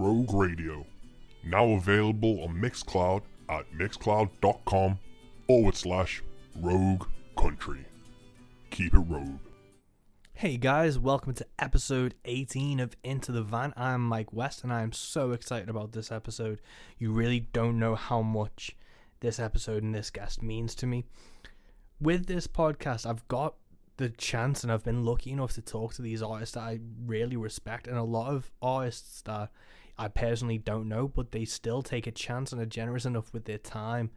Rogue Radio. Now available on Mixcloud at mixcloud.com/Rogue Country. Keep it rogue. Hey guys, welcome to episode 18 of Into the Van. I'm Mike West and I am so excited about this episode. You really don't know how much this episode and this guest means to me. With this podcast, I've got the chance and I've been lucky enough to talk to these artists that I really respect, and a lot of artists that I personally don't know, but they still take a chance and are generous enough with their time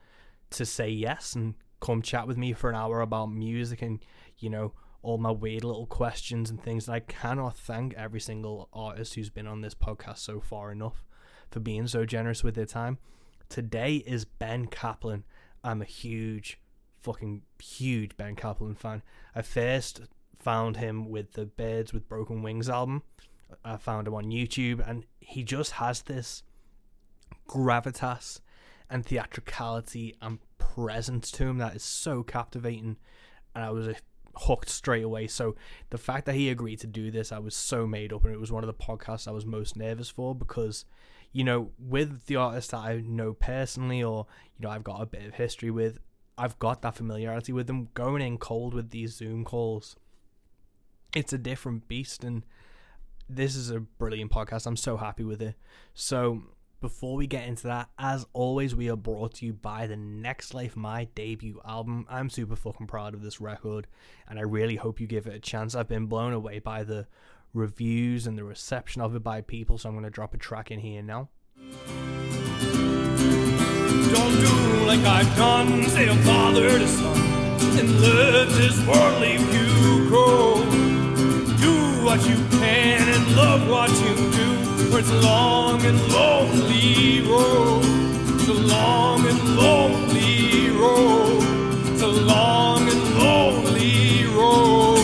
to say yes and come chat with me for an hour about music and, you know, all my weird little questions and things. And I cannot thank every single artist who's been on this podcast so far enough for being so generous with their time. Today is Ben Caplan. I'm a fucking huge Ben Caplan fan. I first found him with the Birds with Broken Wings album. I found him on YouTube, and he just has this gravitas and theatricality and presence to him that is so captivating, and I was hooked straight away. So the fact that he agreed to do this, I was so made up, and it was one of the podcasts I was most nervous for because, you know, with the artists that I know personally, or, you know, I've got a bit of history with, I've got that familiarity with them. Going in cold with these Zoom calls, it's a different beast, and this is a brilliant podcast. I'm so happy with it. So before we get into that, as always, we are brought to you by The Next Life, my debut album. I'm super fucking proud of this record, and I really hope you give it a chance. I've been blown away by the reviews and the reception of it by people, so I'm going to drop a track in here now. Don't do like I've done, say a father to son, and let this world leave you cold. Do what you can and love what you do, for it's a long and lonely road. It's a long and lonely road. It's a long and lonely road.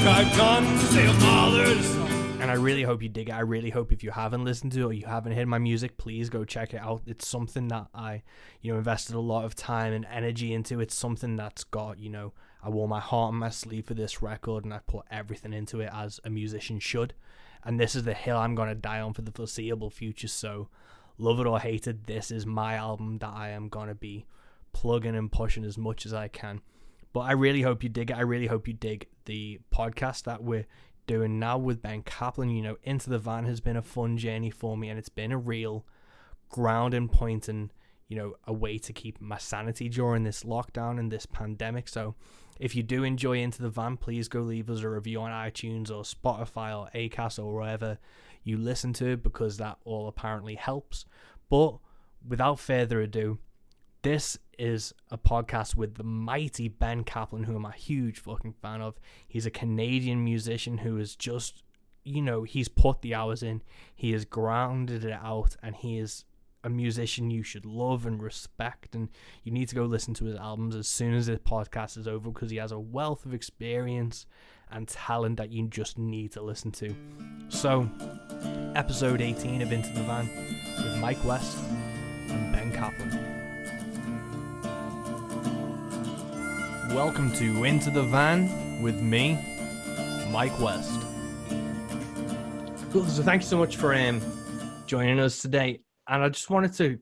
I've done, say a father's son. And I really hope you dig it. I really hope if you haven't listened to it or you haven't heard my music, please go check it out. It's something that I, you know, invested a lot of time and energy into. It's something that's got, you know, I wore my heart on my sleeve for this record, and I put everything into it as a musician should. And this is the hill I'm going to die on for the foreseeable future. So love it or hate it, this is my album that I am going to be plugging and pushing as much as I can. But I really hope you dig it. I really hope you dig the podcast that we're doing now with Ben Caplan. You know, Into the Van has been a fun journey for me, and it's been a real grounding point and, you know, a way to keep my sanity during this lockdown and this pandemic. So if you do enjoy Into the Van, please go leave us a review on iTunes or Spotify or Acast or wherever you listen to it, because that all apparently helps. But without further ado, this is a podcast with the mighty Ben Caplan, who I'm a huge fucking fan of. He's a Canadian musician who is just, you know, he's put the hours in, he has grounded it out, and he is a musician you should love and respect, and you need to go listen to his albums as soon as this podcast is over, because he has a wealth of experience and talent that you just need to listen to. So, episode 18 of Into the Van with Mike West and Ben Caplan. Welcome to Into the Van with me, Mike West. Cool, so thank you so much for joining us today. And I just wanted to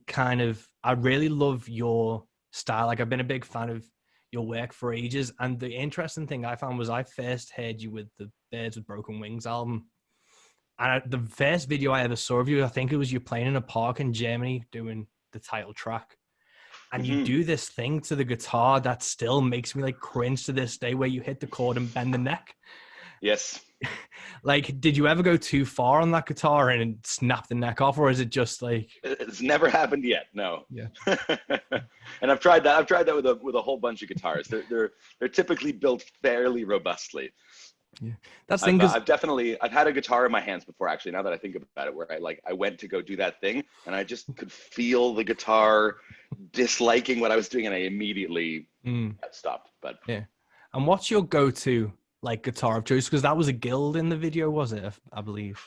I really love your style. Like, I've been a big fan of your work for ages. And the interesting thing I found was I first heard you with the Birds with Broken Wings album. And the first video I ever saw of you, I think it was you playing in a park in Germany doing the title track. And you do this thing to the guitar that still makes me like cringe to this day, where you hit the chord and bend the neck. Yes. Like, did you ever go too far on that guitar and snap the neck off, or is it just like? It's never happened yet. No. Yeah. And I've tried that. I've tried that with a whole bunch of guitars. They're typically built fairly robustly. Yeah, that's the thing. I've had a guitar in my hands before, actually, now that I think about it, where I went to go do that thing and I just could feel the guitar disliking what I was doing, and I immediately stopped. But yeah. And what's your go-to like guitar of choice? Because that was a Guild in the video, was it? I believe.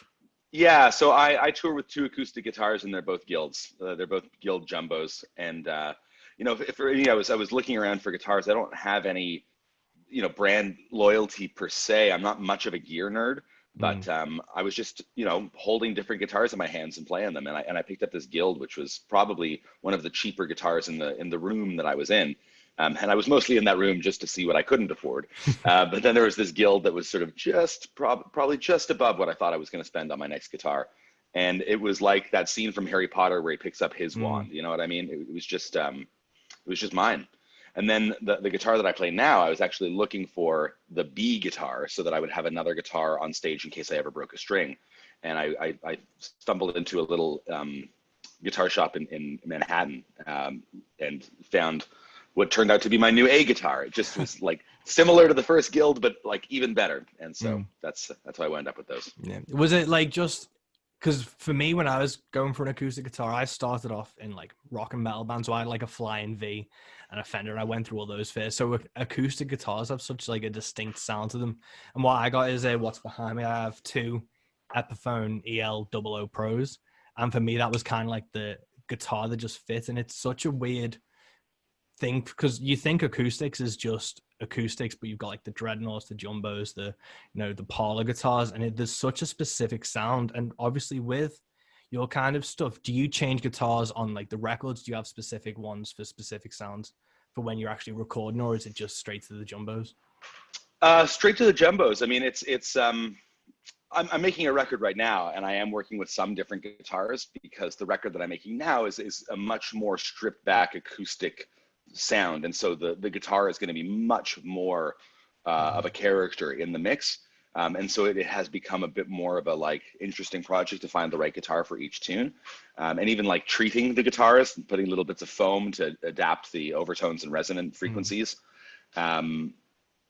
Yeah, so I tour with two acoustic guitars, and they're both Guilds. They're both Guild jumbos, and if for me, I was looking around for guitars. I don't have any, brand loyalty per se. I'm not much of a gear nerd, Mm. but I was just, holding different guitars in my hands and playing them, and I picked up this Guild, which was probably one of the cheaper guitars in the room that I was in. And I was mostly in that room just to see what I couldn't afford. But then there was this Guild that was sort of just probably just above what I thought I was going to spend on my next guitar. And it was like that scene from Harry Potter where he picks up his Mm. wand. You know what I mean? It was just mine. And then the guitar that I play now, I was actually looking for the B guitar so that I would have another guitar on stage in case I ever broke a string. And I stumbled into a little guitar shop in Manhattan, and found what turned out to be my new A guitar. It just was like similar to the first Guild, but like even better. And so Mm. that's how I wound up with those. Yeah. Was it like just because for me, when I was going for an acoustic guitar, I started off in like rock and metal bands. So I had like a Flying V and a Fender, and I went through all those first. So acoustic guitars have such like a distinct sound to them. And what I got is what's behind me. I have two Epiphone EL00 Pros, and for me, that was kind of like the guitar that just fit. And it's such a weird thing because you think acoustics is just acoustics, but you've got like the dreadnoughts, the jumbos, the parlor guitars, and there's such a specific sound. And obviously with your kind of stuff, do you change guitars on like the records? Do you have specific ones for specific sounds for when you're actually recording, or is it just straight to the jumbos? Straight to the jumbos. I mean, I'm making a record right now, and I am working with some different guitars because the record that I'm making now is a much more stripped back acoustic sound, and so the guitar is going to be much more of a character in the mix, and so it has become a bit more of a like interesting project to find the right guitar for each tune, and even like treating the guitars and putting little bits of foam to adapt the overtones and resonant frequencies.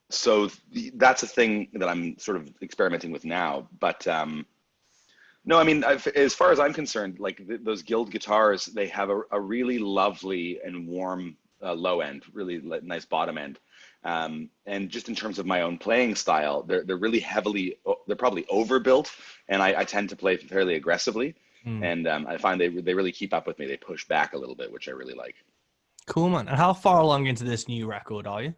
So that's a thing that I'm sort of experimenting with now. But no, I mean, as far as I'm concerned, like those Guild guitars, they have a really lovely and warm low end, really nice bottom end. And just in terms of my own playing style, they're really they're probably overbuilt, and I tend to play fairly aggressively. And I find they really keep up with me. They push back a little bit, which I really like. Cool, man. And how far along into this new record are you?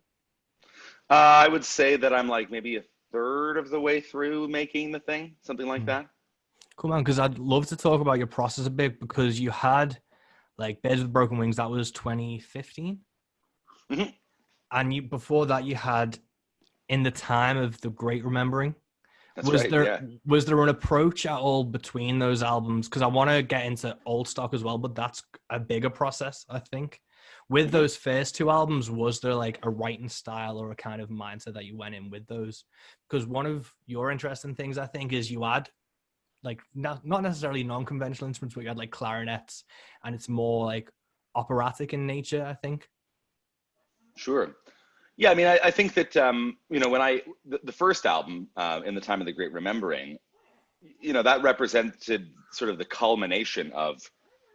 I would say that I'm like maybe a third of the way through making the thing, something like that. Cool, man. Because I'd love to talk about your process a bit, because you had like Birds with Broken Wings, that was 2015. Mm-hmm. And before that, you had In the Time of the Great Remembering. That's right, yeah. Was there an approach at all between those albums? Because I want to get into old stock as well, but that's a bigger process, I think. With those first two albums, was there like a writing style or a kind of mindset that you went in with those? Because one of your interesting things, I think, is you had like not necessarily non-conventional instruments, but you had like clarinets, and it's more like operatic in nature, I think. Sure. Yeah, I mean, I think that, when the first album, In the Time of the Great Remembering, that represented sort of the culmination of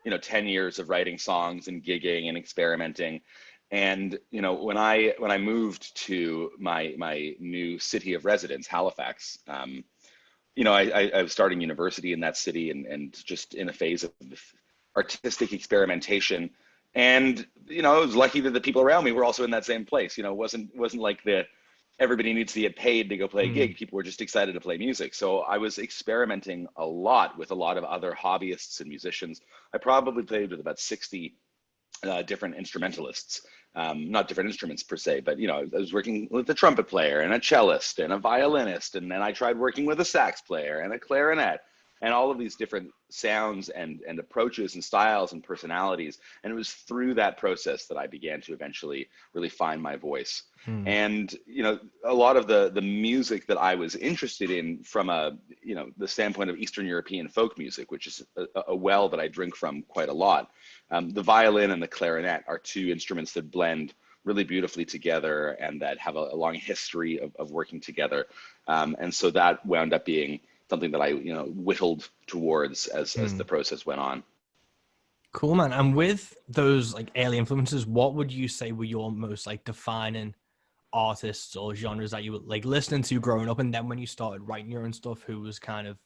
10 years of writing songs and gigging and experimenting. And when I moved to my new city of residence, Halifax, I was starting university in that city, and just in a phase of artistic experimentation. And I was lucky that the people around me were also in that same place. It wasn't like everybody needs to get paid to go play a gig. People were just excited to play music. So I was experimenting a lot with a lot of other hobbyists and musicians. I probably played with about 60 different instrumentalists, not different instruments per se, but I was working with a trumpet player and a cellist and a violinist, and then I tried working with a sax player and a clarinet, and all of these different sounds and approaches and styles and personalities. And it was through that process that I began to eventually really find my voice. And, a lot of the music that I was interested in from the standpoint of Eastern European folk music, which is a well that I drink from quite a lot. The violin and the clarinet are two instruments that blend really beautifully together and that have a long history of working together. And so that wound up being something that I, whittled towards as the process went on. Cool, man. And with those like early influences, what would you say were your most like defining artists or genres that you were like listening to growing up? And then when you started writing your own stuff, who was kind of,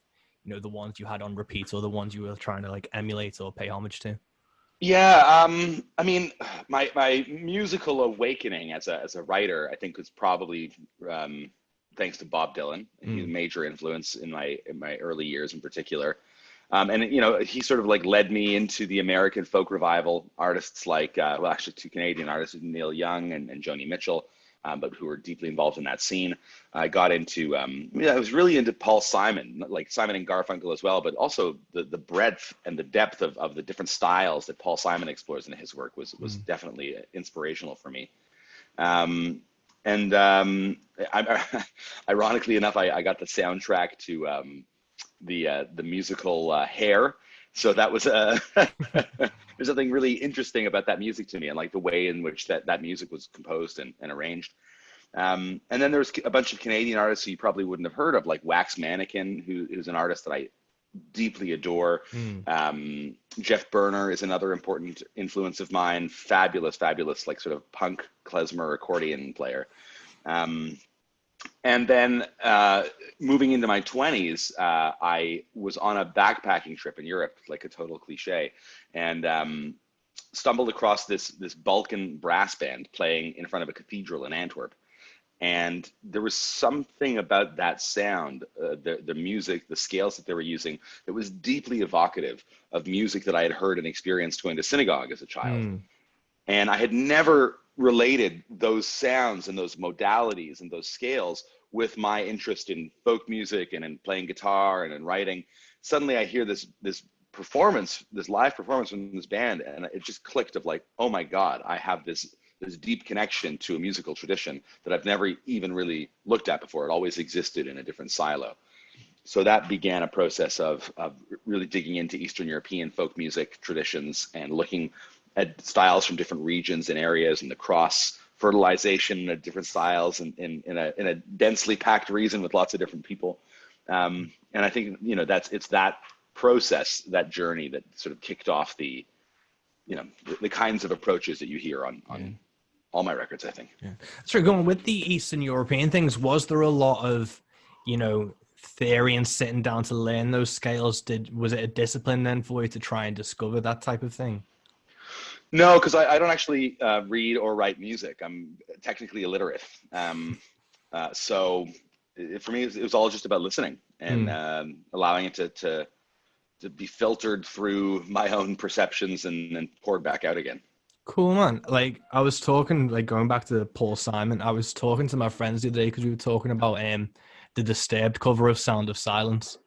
you know, the ones you had on repeat or the ones you were trying to like emulate or pay homage to? Yeah, I mean, my musical awakening as a writer, I think, was probably thanks to Bob Dylan. He's a major influence in my early years, in particular. And you know, he sort of like led me into the American folk revival artists like, well, actually two Canadian artists, Neil Young and Joni Mitchell, but who were deeply involved in that scene. I got into, yeah, I was really into Paul Simon, like Simon and Garfunkel as well, but also the breadth and the depth of the different styles that Paul Simon explores in his work was definitely inspirational for me. Ironically enough, I got the soundtrack to the musical Hair. So that was there's something really interesting about that music to me, and like the way in which that music was composed and arranged. And then there's a bunch of Canadian artists who you probably wouldn't have heard of, like Wax Mannequin, who's an artist that I deeply adore. Jeff Berner is another important influence of mine. Fabulous, like sort of punk klezmer accordion player. And then moving into my 20s, I was on a backpacking trip in Europe, like a total cliche, and stumbled across this Balkan brass band playing in front of a cathedral in Antwerp. And there was something about that sound, the music, the scales that they were using, that was deeply evocative of music that I had heard and experienced going to synagogue as a child. And I had never related those sounds and those modalities and those scales with my interest in folk music and in playing guitar and in writing. Suddenly I hear this performance, this live performance from this band, and it just clicked of like, oh my God, I have this deep connection to a musical tradition that I've never even really looked at before. It always existed in a different silo. So that began a process of really digging into Eastern European folk music traditions and looking at styles from different regions and areas, and the cross fertilization of different styles in a densely packed region with lots of different people. And I think, you know, it's that process, that journey that sort of kicked off the kinds of approaches that you hear on all my records, I think. Yeah. So going with the Eastern European things, was there a lot of, you know, theory and sitting down to learn those scales? Was it a discipline then for you to try and discover that type of thing? No, because I don't actually read or write music. I'm technically illiterate. So for me, it was all just about listening and allowing it to be filtered through my own perceptions and then poured back out again. Cool, man. Like I was talking, like going back to Paul Simon, I was talking to my friends the other day because we were talking about the Disturbed cover of Sound of Silence,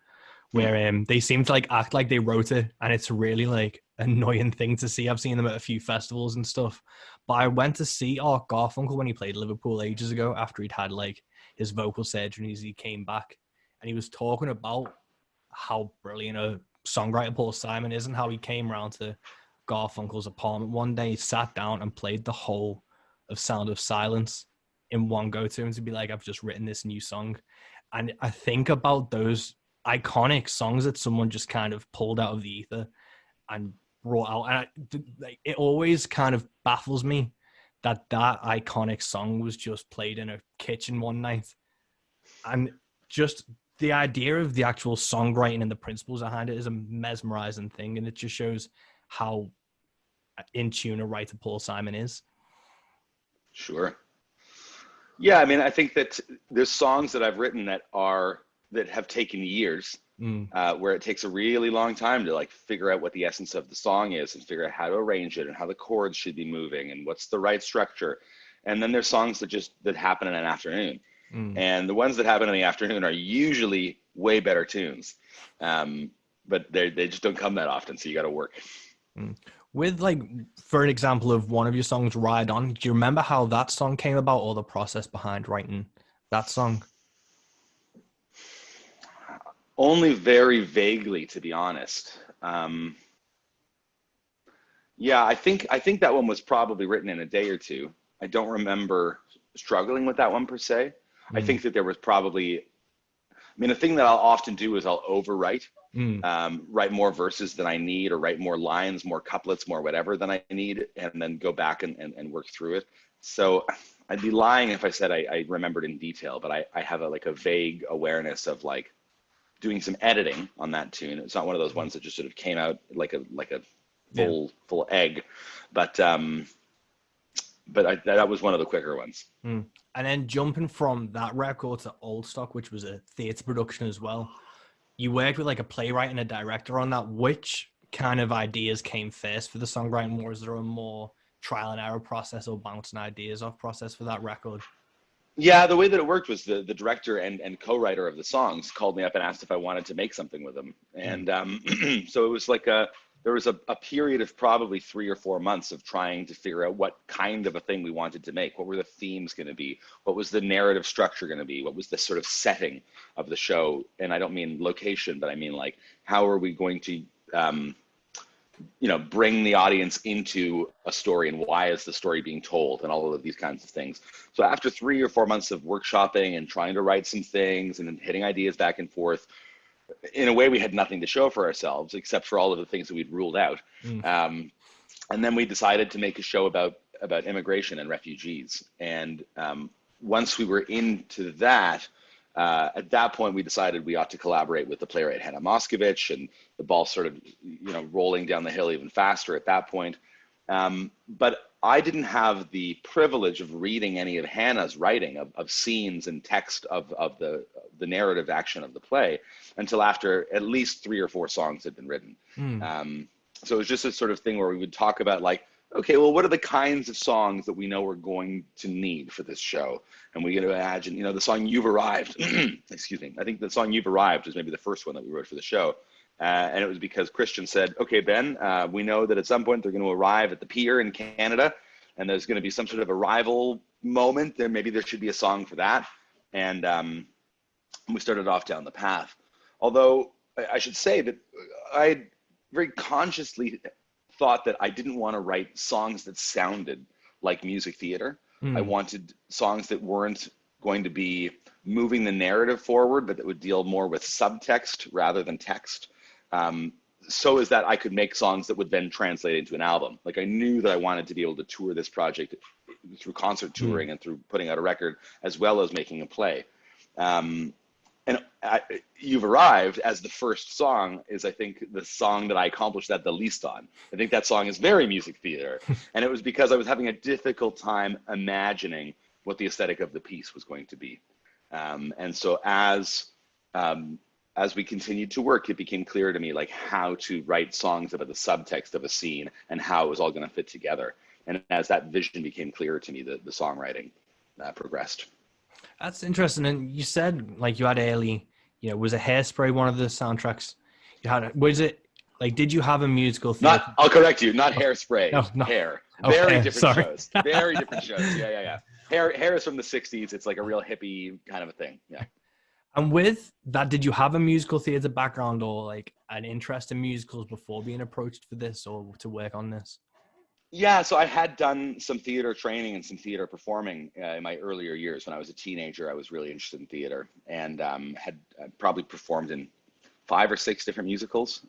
where they seem to like act like they wrote it, and it's really like annoying thing to see. I've seen them at a few festivals and stuff, but I went to see Art Garfunkel when he played Liverpool ages ago after he'd had like his vocal surgeries. He came back and he was talking about how brilliant a songwriter Paul Simon is and how he came around to Garfunkel's apartment one day, sat down and played the whole of Sound of Silence in one go to him to be like, I've just written this new song. And I think about those iconic songs that someone just kind of pulled out of the ether and brought out. And it always kind of baffles me that iconic song was just played in a kitchen one night. And just the idea of the actual songwriting and the principles behind it is a mesmerizing thing. And it just shows how in tune a writer Paul Simon is. Sure. Yeah, I mean, I think that there's songs that I've written that have taken years, where it takes a really long time to like figure out what the essence of the song is and figure out how to arrange it and how the chords should be moving and what's the right structure. And then there's songs that happen in an afternoon. And the ones that happen in the afternoon are usually way better tunes, but they just don't come that often. So you got to work. With like, for an example of one of your songs, Ride On, do you remember how that song came about or the process behind writing that song? Only very vaguely, to be honest. Yeah, I think that one was probably written in a day or two. I don't remember struggling with that one per se. I think that there was probably, the thing that I'll often do is I'll overwrite, write more verses than I need, or write more lines, more couplets, more whatever than I need, and then go back and work through it. So I'd be lying if I said I remembered in detail, but I have a vague awareness of like, doing some editing on that tune. It's not one of those ones that just sort of came out like a full egg, but that was one of the quicker ones. And then jumping from that record to Old Stock, which was a theatre production as well, you worked with like a playwright and a director on that. Which kind of ideas came first for the songwriting? Was there a more trial and error process or bouncing ideas off process for that record? Yeah, the way that it worked was the director and co-writer of the songs called me up and asked if I wanted to make something with them. And so it was like there was a period of probably 3 or 4 months of trying to figure out what kind of a thing we wanted to make. What were the themes going to be? What was the narrative structure going to be? What was the sort of setting of the show? And I don't mean location, but I mean like, how are we going to, bring the audience into a story, and why is the story being told, and all of these kinds of things. So after 3 or 4 months of workshopping and trying to write some things and then hitting ideas back and forth, in a way, we had nothing to show for ourselves except for all of the things that we'd ruled out. And then we decided to make a show about immigration and refugees. And once we were into that, at that point, we decided we ought to collaborate with the playwright Hannah Moscovich, and the ball sort of, rolling down the hill even faster at that point. But I didn't have the privilege of reading any of Hannah's writing of scenes and text of the narrative action of the play until after at least 3 or 4 songs had been written. So it was just a sort of thing where we would talk about like, okay, well, what are the kinds of songs that we know we're going to need for this show? And we get to imagine, the song You've Arrived, excuse me. I think the song You've Arrived was maybe the first one that we wrote for the show. And it was because Christian said, okay, Ben, we know that at some point they're going to arrive at the pier in Canada, and there's going to be some sort of arrival moment. Maybe there should be a song for that. And we started off down the path. Although I should say that I very consciously thought that I didn't want to write songs that sounded like music theater. I wanted songs that weren't going to be moving the narrative forward, but that would deal more with subtext rather than text. So is that I could make songs that would then translate into an album. Like I knew that I wanted to be able to tour this project through concert touring and through putting out a record, as well as making a play. And You've Arrived as the first song is, I think, the song that I accomplished that the least on. I think that song is very music theater. And it was because I was having a difficult time imagining what the aesthetic of the piece was going to be. And so as we continued to work, it became clear to me like how to write songs about the subtext of a scene and how it was all going to fit together. And as that vision became clearer to me, the songwriting progressed. That's interesting. And you said like you had early, was a Hairspray one of the soundtracks you had? Was it like, did you have a musical theater? I'll correct you, not Hairspray. No. Hair. Okay, Very different sorry. shows. Very different shows. Yeah. Hair is from the 60s. It's like a real hippie kind of a thing. Yeah. And with that, did you have a musical theater background or like an interest in musicals before being approached for this or to work on this? Yeah, so I had done some theater training and some theater performing in my earlier years. When I was a teenager, I was really interested in theater and had probably performed in 5 or 6 different musicals,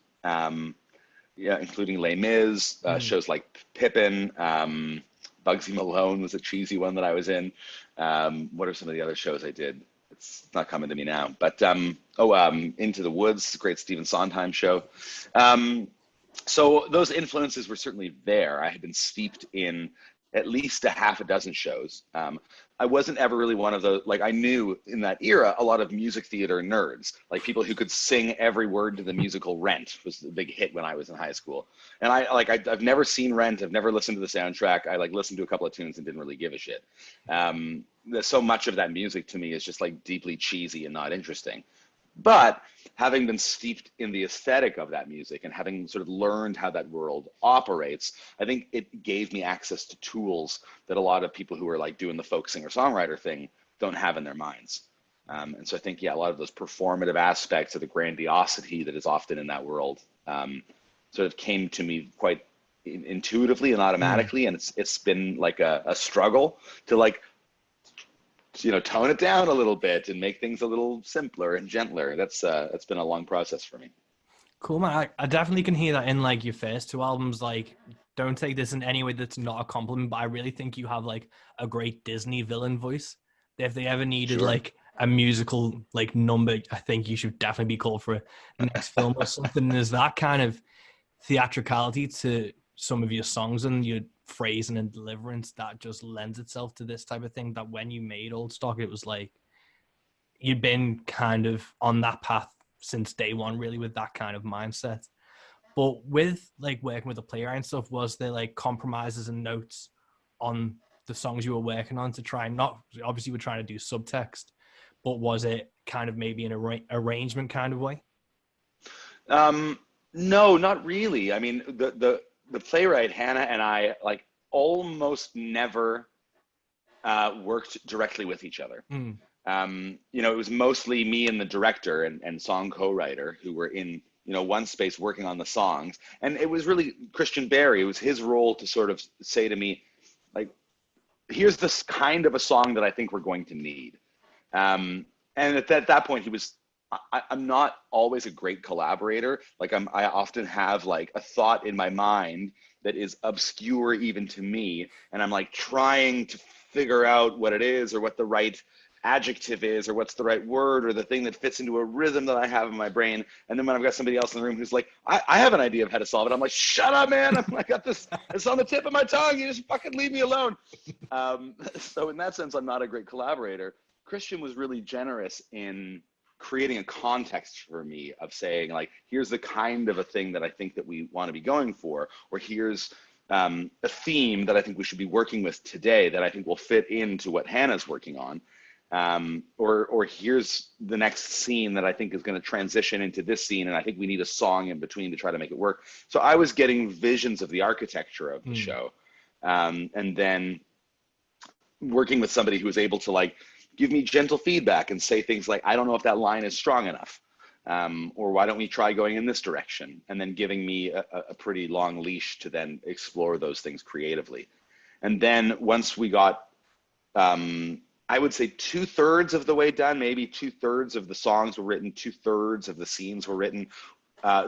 including Les Mis, shows like Pippin, Bugsy Malone was a cheesy one that I was in. What are some of the other shows I did? It's not coming to me now, but Into the Woods, great Stephen Sondheim show. So those influences were certainly there. I had been steeped in at least a half a dozen shows. I wasn't ever really one of the, like I knew in that era, a lot of music theater nerds, like people who could sing every word to the musical Rent was the big hit when I was in high school. And I've never seen Rent. I've never listened to the soundtrack. I listened to a couple of tunes and didn't really give a shit. So much of that music to me is just like deeply cheesy and not interesting. But having been steeped in the aesthetic of that music and having sort of learned how that world operates, I think it gave me access to tools that a lot of people who are like doing the folk singer-songwriter thing don't have in their minds. And so I think, a lot of those performative aspects of the grandiosity that is often in that world sort of came to me quite intuitively and automatically. And it's been like a struggle to like, tone it down a little bit and make things a little simpler and gentler. That's been a long process for me. Cool, man. I definitely can hear that in like your first 2 albums. Like, don't take this in any way that's not a compliment, but I really think you have like a great Disney villain voice. If they ever needed like a musical like number, I think you should definitely be called for a next film or something. There's that kind of theatricality to some of your songs and your phrasing and deliverance that just lends itself to this type of thing. That when you made Old Stock, it was like you'd been kind of on that path since day one, really, with that kind of mindset. But with like working with the playwright and stuff, was there like compromises and notes on the songs you were working on to try and not, obviously we're trying to do subtext, but was it kind of maybe an arrangement kind of way? No, not really. I mean, the playwright Hannah and I like almost never worked directly with each other. You know, it was mostly me and the director and song co-writer who were in, you know, one space working on the songs. And it was really Christian Barry. It was his role to sort of say to me, like, here's this kind of a song that I think we're going to need. And at that point, I'm not always a great collaborator. Like I often have like a thought in my mind that is obscure even to me. And I'm like trying to figure out what it is or what the right adjective is or what's the right word or the thing that fits into a rhythm that I have in my brain. And then when I've got somebody else in the room who's like, I have an idea of how to solve it. I'm like, shut up, man. I got this, it's on the tip of my tongue. You just fucking leave me alone. So in that sense, I'm not a great collaborator. Christian was really generous in creating a context for me of saying like, here's the kind of a thing that I think that we want to be going for, or here's a theme that I think we should be working with today that I think will fit into what Hannah's working on. Or here's the next scene that I think is going to transition into this scene, and I think we need a song in between to try to make it work. So I was getting visions of the architecture of the show, and then working with somebody who was able to like give me gentle feedback and say things like, I don't know if that line is strong enough, or why don't we try going in this direction, and then giving me a pretty long leash to then explore those things creatively. And then once we got I would say 2/3 of the way done, maybe 2/3 of the songs were written, 2/3 of the scenes were written.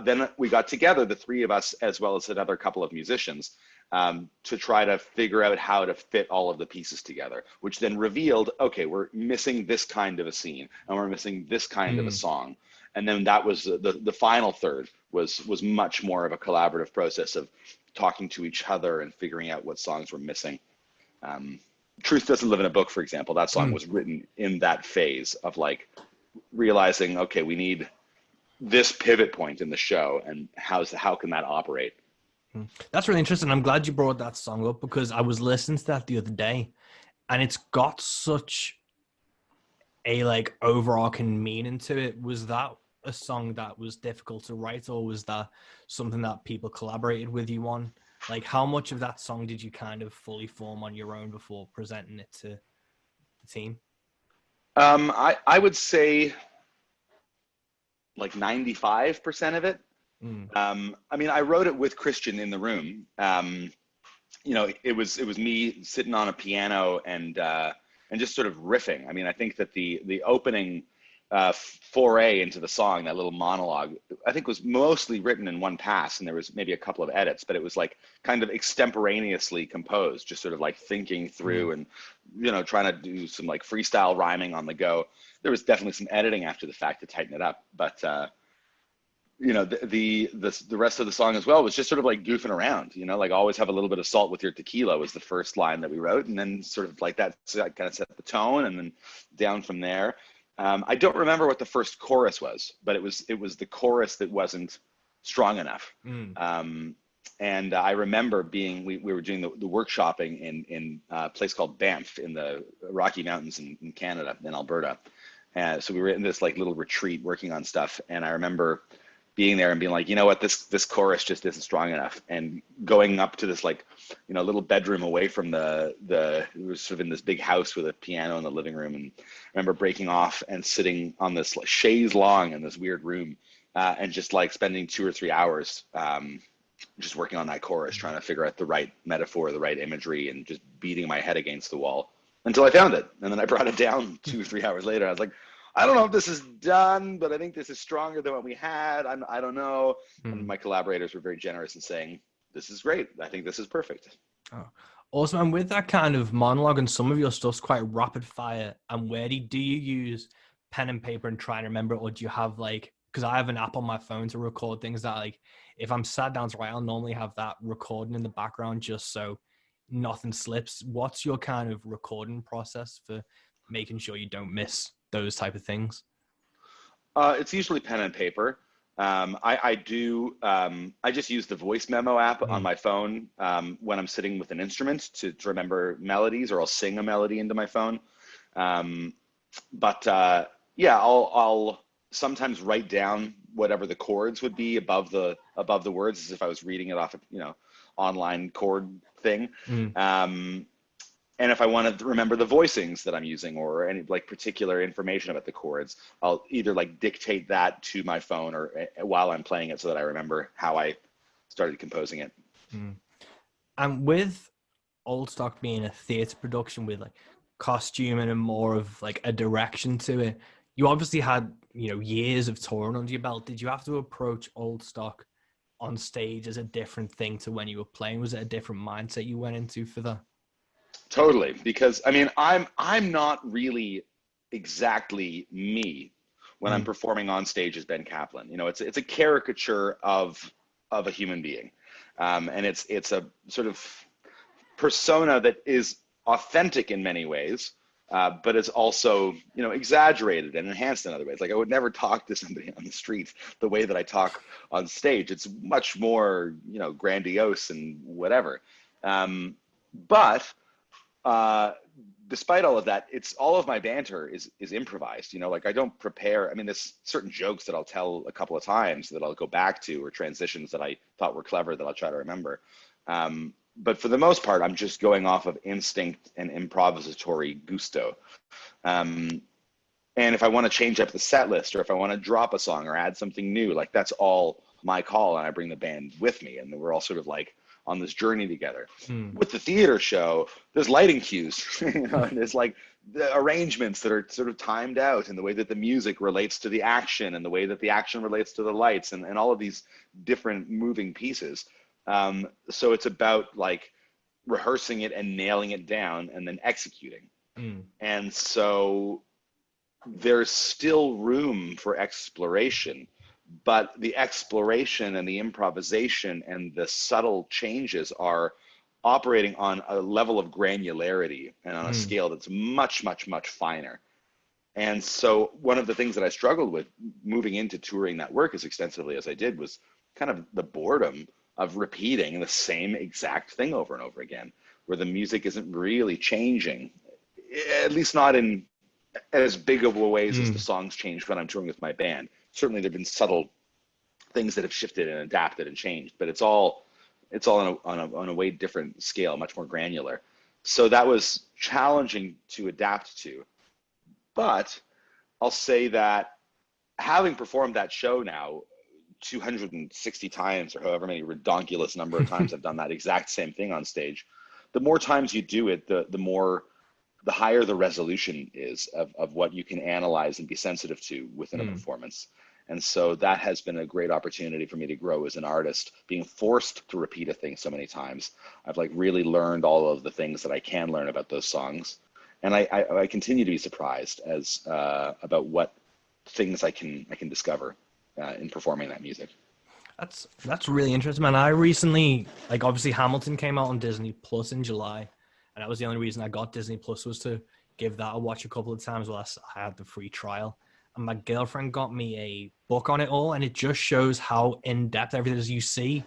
Then we got together, the three of us, as well as another couple of musicians, to try to figure out how to fit all of the pieces together, which then revealed, okay, we're missing this kind of a scene and we're missing this kind of a song. And then that was the final third was much more of a collaborative process of talking to each other and figuring out what songs were missing. Truth Doesn't Live in a Book, for example, that song was written in that phase of like realizing, okay, we need this pivot point in the show, and how can that operate? That's really interesting. I'm glad you brought that song up because I was listening to that the other day, and it's got such a like overarching meaning to it. Was that a song that was difficult to write, or was that something that people collaborated with you on? Like, how much of that song did you kind of fully form on your own before presenting it to the team? I would say like 95% of it. I mean, I wrote it with Christian in the room. You know, it was me sitting on a piano and just sort of riffing. I mean, I think that the opening foray into the song, that little monologue, I think was mostly written in one pass, and there was maybe a couple of edits, but it was like kind of extemporaneously composed, just sort of like thinking through and, you know, trying to do some like freestyle rhyming on the go. There was definitely some editing after the fact to tighten it up, but you know, the rest of the song as well was just sort of like goofing around, you know, like always have a little bit of salt with your tequila was the first line that we wrote, and then sort of like that, so that kind of set the tone, and then down from there. I don't remember what the first chorus was, but it was the chorus that wasn't strong enough. And I remember we were doing the workshopping in a place called Banff in the Rocky Mountains in Canada, in Alberta. So we were in this like little retreat working on stuff, and I remember being there and being like, you know what, this chorus just isn't strong enough, and going up to this like, you know, little bedroom away from it was sort of in this big house with a piano in the living room, and I remember breaking off and sitting on this like chaise longue in this weird room, and just like spending 2 or 3 hours just working on that chorus, trying to figure out the right metaphor, the right imagery, and just beating my head against the wall until I found it. And then I brought it down 2 or 3 hours later. I was like, I don't know if this is done, but I think this is stronger than what we had. I don't know. And my collaborators were very generous in saying, this is great. I think this is perfect. Oh. Awesome. And with that kind of monologue and some of your stuff's quite rapid fire and wordy, do you use pen and paper and try and remember it, or do you have like, because I have an app on my phone to record things that like, if I'm sat down to write, I'll normally have that recording in the background just so nothing slips. What's your kind of recording process for making sure you don't miss those type of things? It's usually pen and paper. I just use the voice memo app on Mm. my phone when I'm sitting with an instrument to remember melodies, or I'll sing a melody into my phone. Um, but yeah, I'll sometimes write down whatever the chords would be above the words, as if I was reading it off a online chord thing. Mm. Um, and if I want to remember the voicings that I'm using, or any like particular information about the chords, I'll either like dictate that to my phone, or while I'm playing it, so that I remember how I started composing it. Mm. And with Old Stock being a theatre production with like costuming and more of like a direction to it, you obviously had, years of touring under your belt. Did you have to approach Old Stock on stage as a different thing to when you were playing? Was it a different mindset you went into for that? Totally, because I mean, I'm not really exactly me when I'm Mm. performing on stage as Ben Caplan. It's a caricature of a human being, and it's a sort of persona that is authentic in many ways, but it's also exaggerated and enhanced in other ways. Like, I would never talk to somebody on the street the way that I talk on stage. It's much more grandiose and whatever. But uh, despite all of that, it's all of my banter is improvised. Like, I don't prepare. I mean, there's certain jokes that I'll tell a couple of times that I'll go back to, or transitions that I thought were clever that I'll try to remember. But for the most part, I'm just going off of instinct and improvisatory gusto. Um, and if I want to change up the set list, or if I want to drop a song or add something new, like, that's all my call, and I bring the band with me, and we're all sort of like on this journey together. Mm. With the theater show, there's lighting cues, and there's like the arrangements that are sort of timed out, and the way that the music relates to the action, and the way that the action relates to the lights, and all of these different moving pieces. So it's about like rehearsing it and nailing it down, and then executing. Mm. And so there's still room for exploration, but the exploration and the improvisation and the subtle changes are operating on a level of granularity and on a Mm. scale that's much, much, much finer. And so one of the things that I struggled with moving into touring that work as extensively as I did was kind of the boredom of repeating the same exact thing over and over again, where the music isn't really changing, at least not in as big of a ways as the Mm. songs change when I'm touring with my band. Certainly there've been subtle things that have shifted and adapted and changed, but it's all on a way different scale, much more granular. So that was challenging to adapt to. But I'll say that, having performed that show now 260 times, or however many redonkulous number of times I've done that exact same thing on stage, the more times you do it, the higher the resolution is of what you can analyze and be sensitive to within a Mm. performance. And so that has been a great opportunity for me to grow as an artist, being forced to repeat a thing so many times. I've like really learned all of the things that I can learn about those songs. And I continue to be surprised as about what things I can discover in performing that music. That's really interesting, man. I recently, like, obviously Hamilton came out on Disney Plus in July, and that was the only reason I got Disney Plus, was to give that a watch a couple of times while I had the free trial. And my girlfriend got me a book on it all, and it just shows how in depth everything is. You see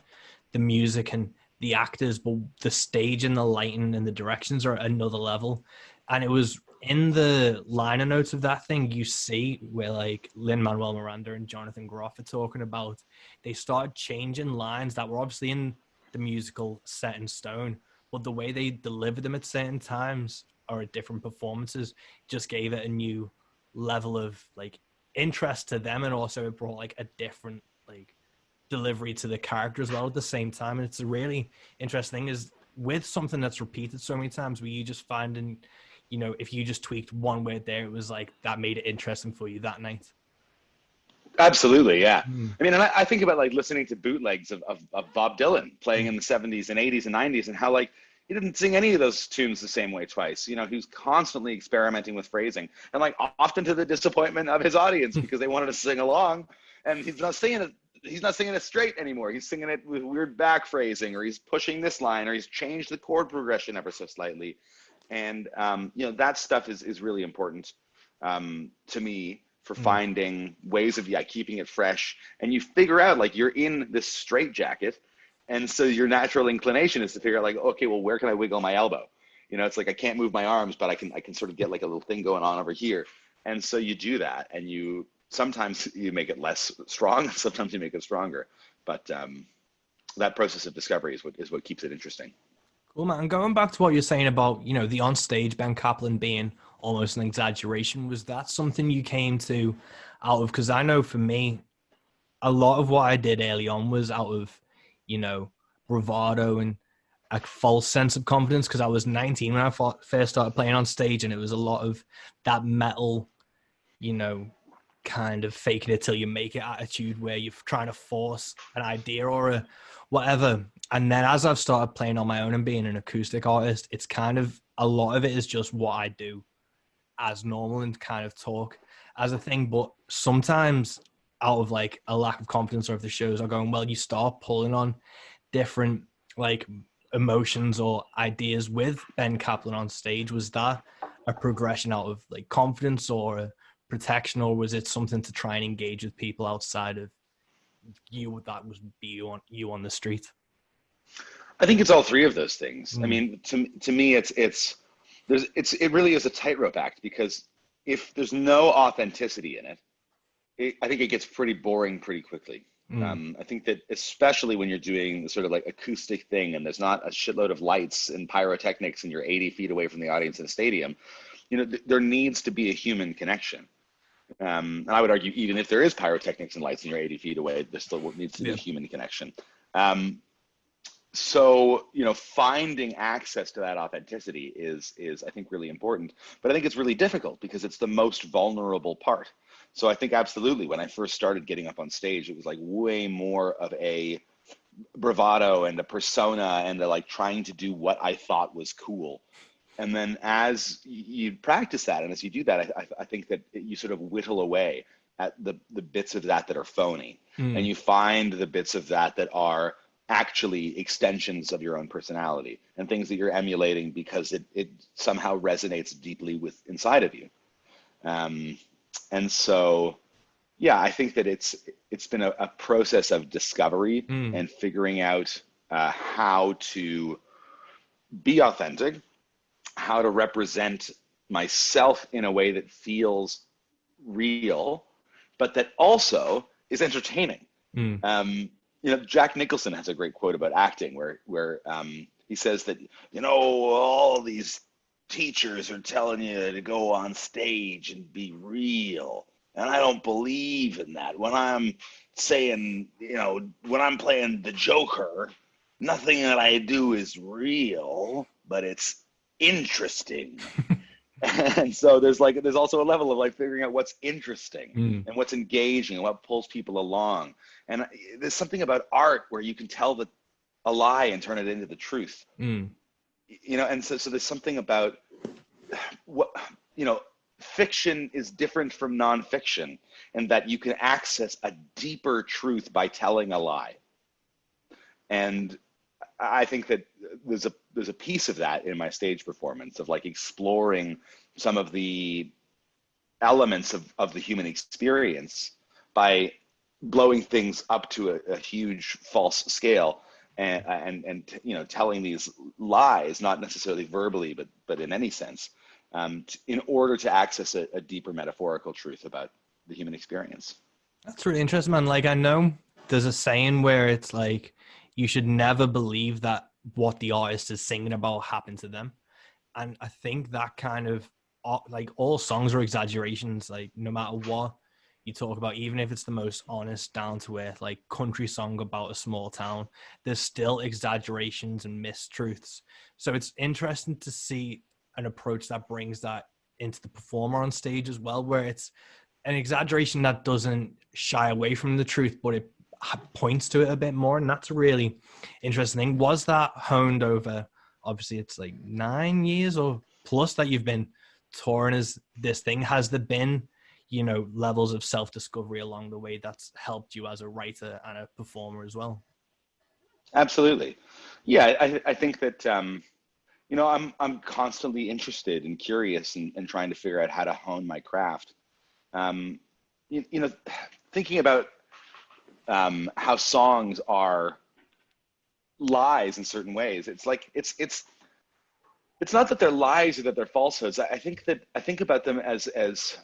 the music and the actors, but the stage and the lighting and the directions are at another level. And it was in the liner notes of that thing, you see where like Lin-Manuel Miranda and Jonathan Groff are talking about, they started changing lines that were obviously in the musical set in stone, but the way they delivered them at certain times or at different performances just gave it a new level of like interest to them, and also it brought like a different like delivery to the character as well at the same time. And it's a really interesting thing is, with something that's repeated so many times, where you just finding, if you just tweaked one word there, it was like that made it interesting for you that night. Absolutely, yeah. Mm. I mean, and I think about like listening to bootlegs of Bob Dylan playing in the 70s and 80s and 90s, and how like he didn't sing any of those tunes the same way twice. You know, he was constantly experimenting with phrasing, and like often to the disappointment of his audience because they wanted to sing along, and he's not singing it. He's not singing it straight anymore. He's singing it with weird back phrasing, or he's pushing this line, or he's changed the chord progression ever so slightly. And you know, that stuff is really important to me for finding ways of keeping it fresh. And you figure out, like, you're in this straitjacket, and so your natural inclination is to figure out, like, okay, well, where can I wiggle my elbow? You know, it's like I can't move my arms, but I can sort of get like a little thing going on over here. And so you do that, and you sometimes you make it less strong, sometimes you make it stronger. But that process of discovery is what keeps it interesting. Cool, man. And going back to what you're saying about, you know, the on-stage Ben Caplan being almost an exaggeration, was that something you came to out of, because I know for me, a lot of what I did early on was out of, you know, bravado and a false sense of confidence, because I was 19 when I first started playing on stage, and it was a lot of that metal, you know, kind of faking it till you make it attitude where you're trying to force an idea or a whatever. And then as I've started playing on my own and being an acoustic artist, it's kind of, a lot of it is just what I do as normal and kind of talk as a thing. But sometimes out of like a lack of confidence, or if the shows are going well, you start pulling on different like emotions or ideas with Ben Caplan on stage. Was that a progression out of like confidence or a protection, or was it something to try and engage with people outside of you, that was you on the street? I think it's all three of those things. I mean, to me, it really is a tightrope act, because if there's no authenticity in it, I think it gets pretty boring pretty quickly. I think that especially when you're doing the sort of like acoustic thing, and there's not a shitload of lights and pyrotechnics, and you're 80 feet away from the audience in a stadium, you know, there needs to be a human connection. And I would argue, even if there is pyrotechnics and lights and you're 80 feet away, there still needs to be a human connection. So, you know, finding access to that authenticity is I think really important, but I think it's really difficult because it's the most vulnerable part. So I think absolutely, when I first started getting up on stage, it was like way more of a bravado and a persona and a, like, trying to do what I thought was cool. And then as you practice that, and as you do that, I think that you sort of whittle away at the bits of that are phony. And you find the bits of that are actually extensions of your own personality and things that you're emulating because it somehow resonates deeply with inside of you. And so, yeah, I think that it's been a process of discovery and figuring out how to be authentic, how to represent myself in a way that feels real, but that also is entertaining. You know, Jack Nicholson has a great quote about acting where he says that, you know, all these teachers are telling you to go on stage and be real. And I don't believe in that. When I'm saying, you know, when I'm playing the Joker, nothing that I do is real, but it's interesting. And so there's also a level of like figuring out what's interesting and what's engaging and what pulls people along. And there's something about art where you can tell a lie and turn it into the truth. You know, and so there's something about what, you know, fiction is different from nonfiction, and that you can access a deeper truth by telling a lie. And I think that there's a piece of that in my stage performance, of like exploring some of the elements of the human experience by blowing things up to a huge false scale and you know, telling these lies, not necessarily verbally, but in any sense, in order to access a deeper metaphorical truth about the human experience. That's really interesting, man. Like, I know there's a saying where it's like, you should never believe that what the artist is singing about happened to them. And I think that kind of, like, all songs are exaggerations, like, no matter what you talk about, even if it's the most honest, down to earth, like country song about a small town, there's still exaggerations and mistruths. So it's interesting to see an approach that brings that into the performer on stage as well, where it's an exaggeration that doesn't shy away from the truth, but it points to it a bit more. And that's a really interesting thing. Was that honed over obviously it's like 9 years or plus that you've been touring as this thing. Has there been, you know, levels of self-discovery along the way that's helped you as a writer and a performer as well? Absolutely. Yeah, I think that you know, I'm constantly interested and curious and trying to figure out how to hone my craft. You know, thinking about how songs are lies in certain ways. It's like it's not that they're lies or that they're falsehoods. I think about them as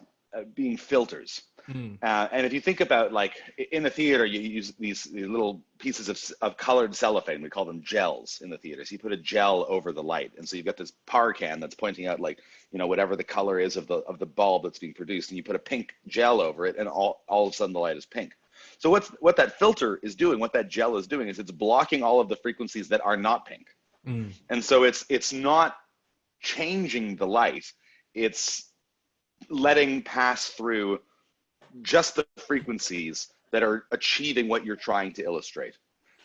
being filters. And if you think about, like, in the theater, you use these little pieces of colored cellophane. We call them gels in the theater. So you put a gel over the light, and so you've got this par can that's pointing out, like, you know, whatever the color is of the bulb that's being produced, and you put a pink gel over it, and all of a sudden the light is pink. So what that filter is doing, what that gel is doing, is it's blocking all of the frequencies that are not pink. And so it's not changing the light. It's letting pass through just the frequencies that are achieving what you're trying to illustrate,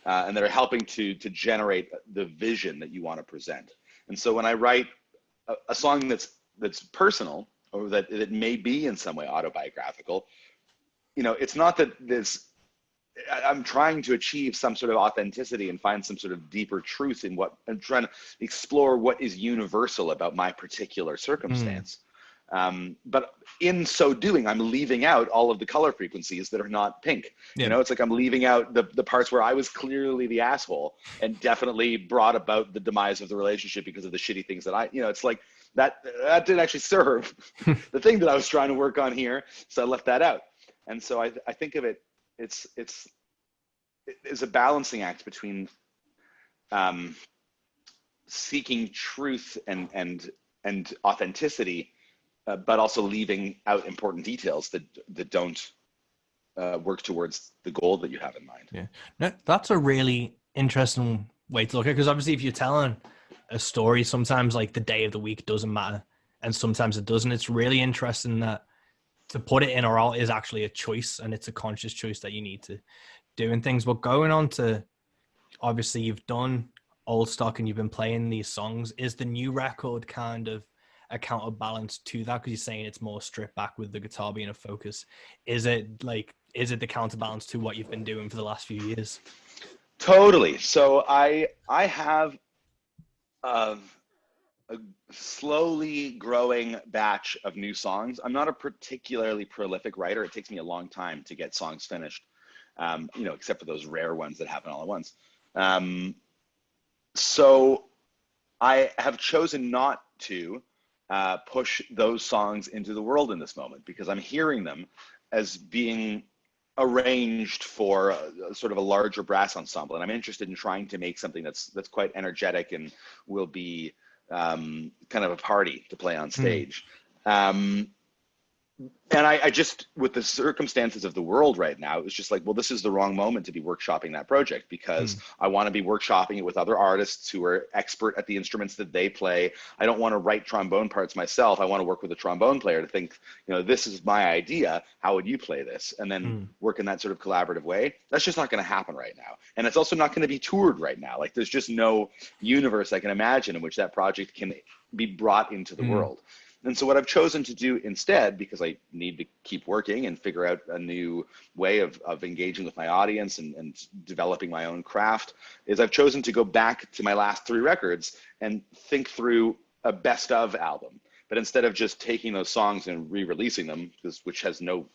and that are helping to generate the vision that you want to present. And so when I write a song that's personal, or that it may be in some way autobiographical, you know, it's not that I'm trying to achieve some sort of authenticity and find some sort of deeper truth in what I'm trying to explore, what is universal about my particular circumstance. But in so doing, I'm leaving out all of the color frequencies that are not pink. You know, it's like I'm leaving out the parts where I was clearly the asshole and definitely brought about the demise of the relationship because of the shitty things that you know, it's like that didn't actually serve the thing that I was trying to work on here. So I left that out. And so I think of it, it's a balancing act between seeking truth and authenticity, but also leaving out important details that don't work towards the goal that you have in mind. Yeah, no, that's a really interesting way to look at it, because obviously if you're telling a story, sometimes like the day of the week doesn't matter, and sometimes it doesn't. It's really interesting that to put it in or out is actually a choice, and it's a conscious choice that you need to do and things. But going on to, obviously you've done old stock and you've been playing these songs. Is the new record kind of a counterbalance to that? Because you're saying it's more stripped back with the guitar being a focus. Is it the counterbalance to what you've been doing for the last few years? Totally. So I have a slowly growing batch of new songs. I'm not a particularly prolific writer. It takes me a long time to get songs finished, you know, except for those rare ones that happen all at once. So I have chosen not to push those songs into the world in this moment, because I'm hearing them as being arranged for sort of a larger brass ensemble, and I'm interested in trying to make something that's quite energetic and will be kind of a party to play on stage. And I just, with the circumstances of the world right now, it was just like, well, this is the wrong moment to be workshopping that project, because I want to be workshopping it with other artists who are expert at the instruments that they play. I don't want to write trombone parts myself. I want to work with a trombone player to think, you know, this is my idea. How would you play this? And then work in that sort of collaborative way. That's just not going to happen right now. And it's also not going to be toured right now. Like, there's just no universe I can imagine in which that project can be brought into the world. And so what I've chosen to do instead, because I need to keep working and figure out a new way of engaging with my audience and developing my own craft, is I've chosen to go back to my last 3 records and think through a best of album. But instead of just taking those songs and re-releasing them, which has no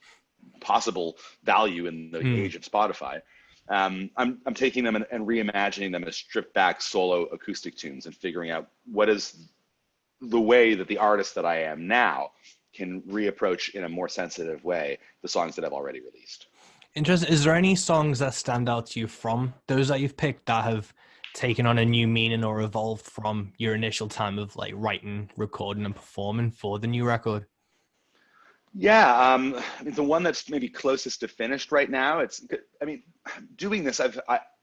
possible value in the age of Spotify, I'm taking them and reimagining them as stripped back solo acoustic tunes, and figuring out what is the way that the artist that I am now can reapproach in a more sensitive way the songs that I've already released. Interesting. Is there any songs that stand out to you from those that you've picked that have taken on a new meaning or evolved from your initial time of like writing, recording, and performing for the new record? Yeah, I mean, the one that's maybe closest to finished right now, doing this,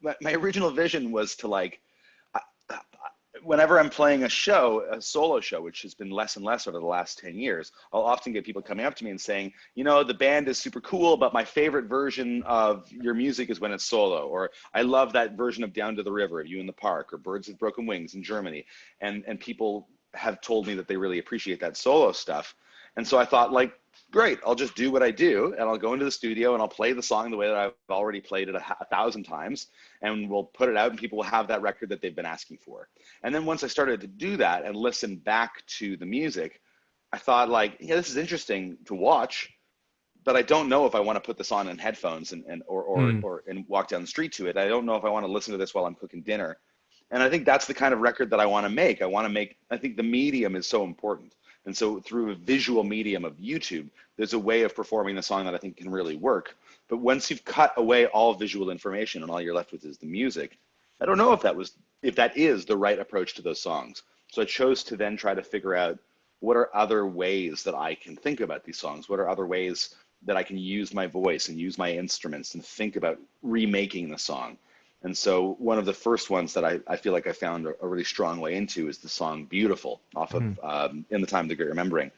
my original vision was to, like, whenever I'm playing a show, a solo show, which has been less and less over the last 10 years, I'll often get people coming up to me and saying, you know, the band is super cool, but my favorite version of your music is when it's solo, or I love that version of Down to the River, of You in the Park, or Birds with Broken Wings in Germany. And people have told me that they really appreciate that solo stuff. And so I thought, like, great, I'll just do what I do, and I'll go into the studio and I'll play the song the way that I've already played it a thousand times, and we'll put it out and people will have that record that they've been asking for. And then once I started to do that and listen back to the music, I thought, like, yeah, this is interesting to watch, but I don't know if I want to put this on in headphones or walk down the street to it. I don't know if I want to listen to this while I'm cooking dinner. And I think that's the kind of record that I want to make. I think the medium is so important. And so through a visual medium of YouTube, there's a way of performing the song that I think can really work. But once you've cut away all visual information and all you're left with is the music, I don't know if that is the right approach to those songs. So I chose to then try to figure out, what are other ways that I can think about these songs? What are other ways that I can use my voice and use my instruments and think about remaking the song? And so one of the first ones that I feel like I found a really strong way into is the song Beautiful off of In the Time of the Great Remembering.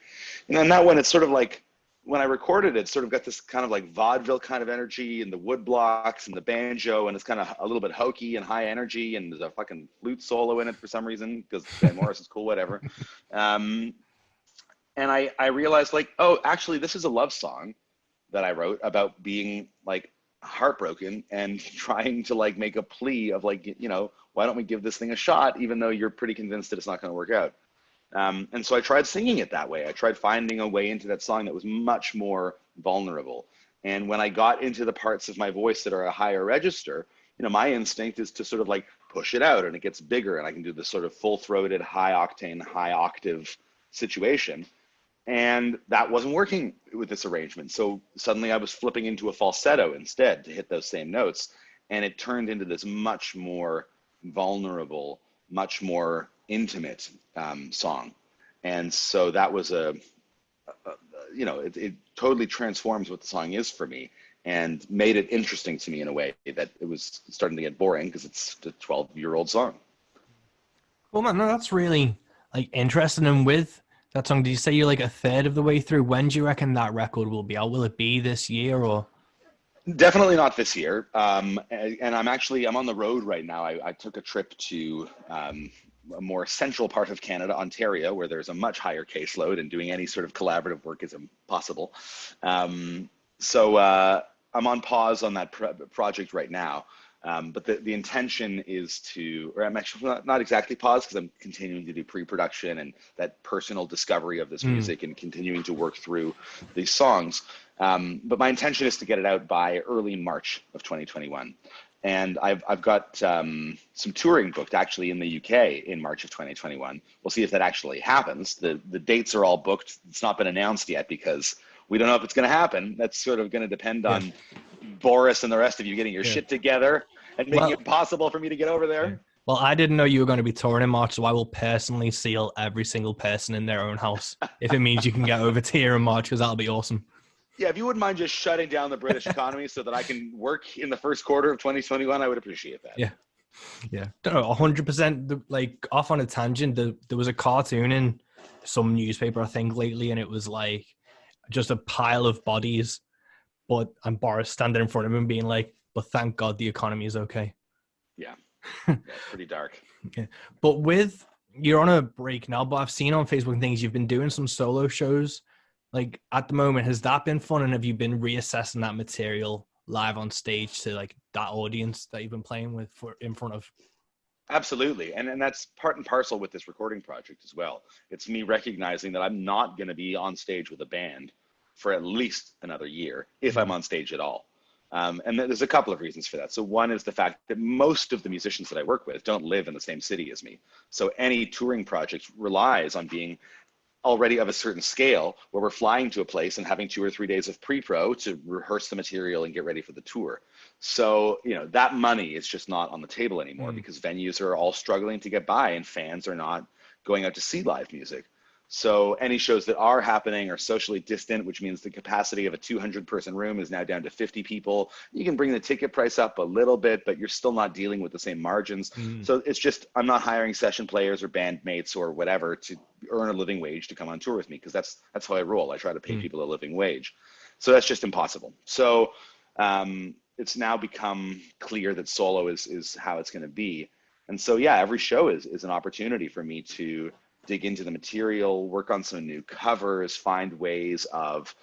And then that one, it's sort of like, when I recorded it, sort of got this kind of like vaudeville kind of energy, and the wood blocks and the banjo, and it's kind of a little bit hokey and high energy, and there's a fucking flute solo in it for some reason, because Van Morris is cool, whatever. And I realized, like, oh, actually, this is a love song that I wrote about being, like, heartbroken and trying to, like, make a plea of, like, you know, why don't we give this thing a shot, even though you're pretty convinced that it's not going to work out. And so I tried singing it that way. I tried finding a way into that song that was much more vulnerable. And when I got into the parts of my voice that are a higher register, you know, my instinct is to sort of like push it out, and it gets bigger, and I can do this sort of full-throated, high octane, high octave situation. And that wasn't working with this arrangement. So suddenly I was flipping into a falsetto instead to hit those same notes. And it turned into this much more vulnerable, much more intimate song. And so that was it totally transforms what the song is for me, and made it interesting to me in a way that it was starting to get boring, because it's a 12-year-old song. Well, man, no, that's really, like, interesting. And with that song, did you say you're like a third of the way through? When do you reckon that record will be out? Will it be this year or? Definitely not this year. And I'm on the road right now. I took a trip to a more central part of Canada, Ontario, where there's a much higher caseload, and doing any sort of collaborative work is impossible. So I'm on pause on that project right now. But the intention is to, or I'm actually not exactly paused, because I'm continuing to do pre-production and that personal discovery of this music, and continuing to work through these songs. But my intention is to get it out by early March of 2021. And I've got some touring booked actually in the UK in March of 2021. We'll see if that actually happens. The dates are all booked. It's not been announced yet, because we don't know if it's going to happen. That's sort of going to depend on Boris and the rest of you getting your shit together and making it possible for me to get over there. Well, I didn't know you were going to be touring in March, so I will personally seal every single person in their own house if it means you can get over to here in March, because that'll be awesome. Yeah, if you wouldn't mind just shutting down the British economy so that I can work in the first quarter of 2021, I would appreciate that. Yeah. Don't know, 100%. Like, off on a tangent, there was a cartoon in some newspaper, I think, lately, and it was like just a pile of bodies, and Boris standing in front of him being like, but thank God the economy is okay. Yeah, it's pretty dark. Okay. But you're on a break now, but I've seen on Facebook things, you've been doing some solo shows. Like, at the moment, has that been fun? And have you been reassessing that material live on stage to, like, that audience that you've been playing with in front of? Absolutely. And that's part and parcel with this recording project as well. It's me recognizing that I'm not going to be on stage with a band for at least another year, if I'm on stage at all. And there's a couple of reasons for that. So one is the fact that most of the musicians that I work with don't live in the same city as me. So any touring project relies on being already of a certain scale, where we're flying to a place and having 2 or 3 days of pre-pro to rehearse the material and get ready for the tour. So, you know, that money is just not on the table anymore, because venues are all struggling to get by and fans are not going out to see live music. So any shows that are happening are socially distant, which means the capacity of a 200-person room is now down to 50 people. You can bring the ticket price up a little bit, but you're still not dealing with the same margins. So it's just, I'm not hiring session players or bandmates or whatever to earn a living wage to come on tour with me, because that's how I roll. I try to pay people a living wage. So that's just impossible. So it's now become clear that solo is how it's going to be. And so, yeah, every show is an opportunity for me to dig into the material, work on some new covers, find ways of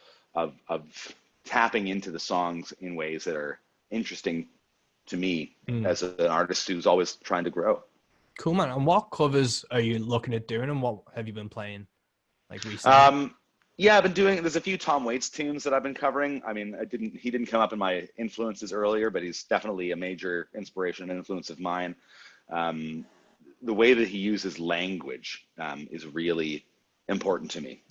tapping into the songs in ways that are interesting to me as an artist who's always trying to grow. Cool, man. And what covers are you looking at doing, and what have you been playing like recently? Yeah, I've been doing, there's a few Tom Waits tunes that I've been covering. I mean, he didn't come up in my influences earlier, but he's definitely a major inspiration and influence of mine. The way that he uses language is really important to me.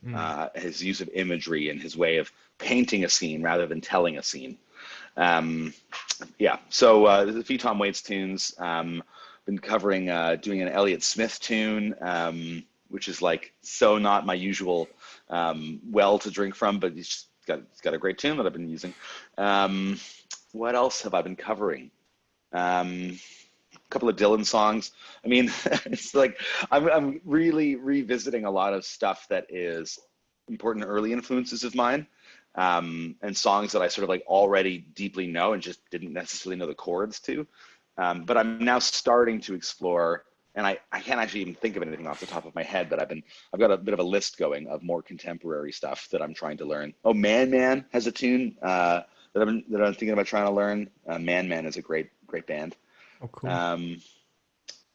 His use of imagery and his way of painting a scene rather than telling a scene. Yeah, so there's a few Tom Waits tunes. Been covering, doing an Elliott Smith tune, which is like so not my usual well to drink from, but he's got a great tune that I've been using. What else have I been covering? Couple of Dylan songs. I mean, it's like I'm really revisiting a lot of stuff that is important early influences of mine, and songs that I sort of like already deeply know and just didn't necessarily know the chords to. But I'm now starting to explore, and I can't actually even think of anything off the top of my head, but I've got a bit of a list going of more contemporary stuff that I'm trying to learn. Oh, Man Man has a tune that I'm thinking about trying to learn. Man Man is a great band. Oh, cool.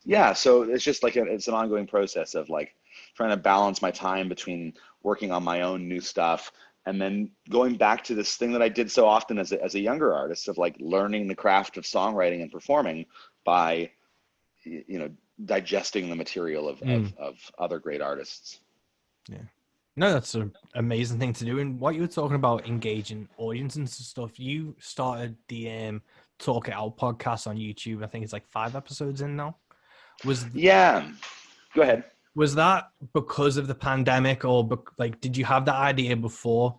Yeah, so it's just like it's an ongoing process of like trying to balance my time between working on my own new stuff and then going back to this thing that I did so often as a younger artist of like learning the craft of songwriting and performing by, digesting the material of other great artists. Yeah. No, that's an amazing thing to do. And what you were talking about engaging audiences and stuff, you started the Talk It Out podcast on YouTube. I think it's like 5 episodes in now. Yeah. Go ahead. Was that because of the pandemic, or like did you have that idea before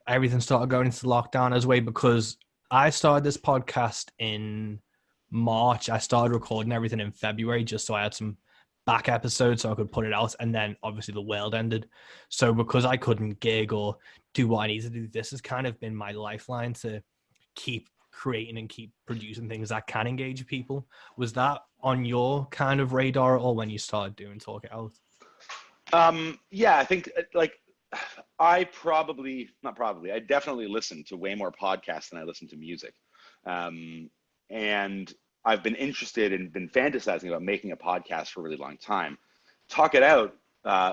everything started going into lockdown as well? Because I started this podcast in March. I started recording everything in February just so I had some back episodes so I could put it out, and then obviously the world ended. So because I couldn't gig or do what I needed to do, this has kind of been my lifeline to keep creating and keep producing things that can engage people. Was that on your kind of radar at all when you started doing Talk It Out? Yeah, I think like I definitely listen to way more podcasts than I listen to music. And I've been interested and been fantasizing about making a podcast for a really long time. Talk It Out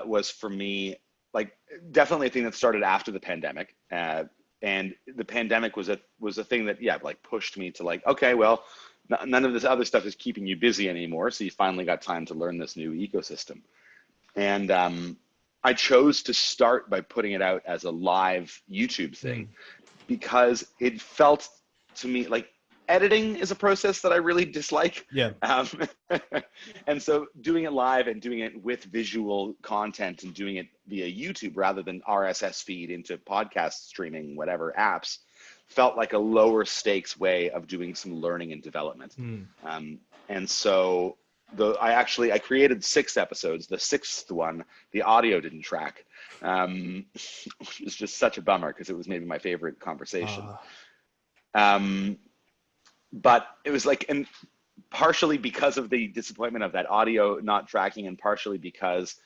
was for me like definitely a thing that started after the pandemic. And the pandemic was a thing that, like pushed me to like, okay, well, none of this other stuff is keeping you busy anymore. So you finally got time to learn this new ecosystem. And I chose to start by putting it out as a live YouTube thing because it felt to me like editing is a process that I really dislike. Yeah. And so doing it live and doing it with visual content and doing it via YouTube rather than RSS feed into podcast streaming, whatever apps, felt like a lower stakes way of doing some learning and development. And so I created 6 episodes. The 6th one, the audio didn't track, which was just such a bummer because it was maybe my favorite conversation. But it was like, and partially because of the disappointment of that audio not tracking, and partially because